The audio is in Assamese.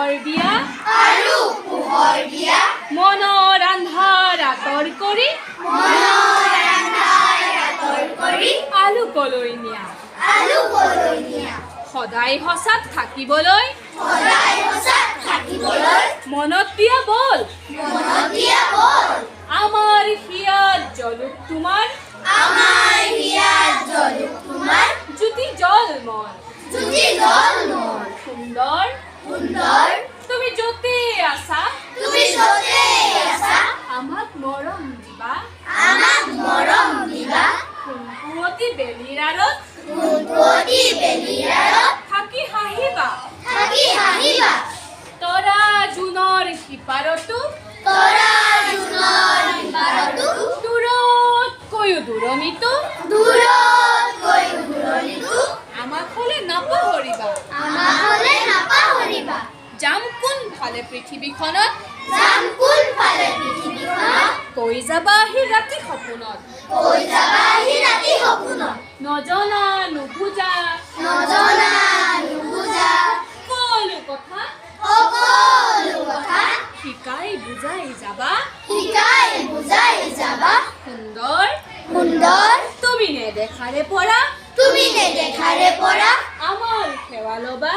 পোহৰ দিয়া মনৰ আন্ধাৰ আঁতৰ কৰি আলোকলৈ নিয়া সদায় সঁচাত থাকিবলৈ মনত দিয়া বল আমাৰ হিয়াত জ্বলুক তোমাৰ জ্যোতি জলমল সুন্দৰ তুমি য'তে আছা আমাক মৰম দিবা সোণপুৱতি বেলিৰ আঁৰত থাকি হাঁহিবা তৰা জোনৰ সিপাৰতো দূৰতকৈও দূৰণিতো আমাক হ'লে নাপাহৰিবা যাম কোনফালে পৃথিৱীখনত কৈ যাবা আহি ৰাতি সপোনত নজনা নুবুজা সকলো কথা শিকাই বুজাই যাবা সুন্দৰ তুমি নেদেখাৰে পৰা আমাৰ সেৱা ল'বা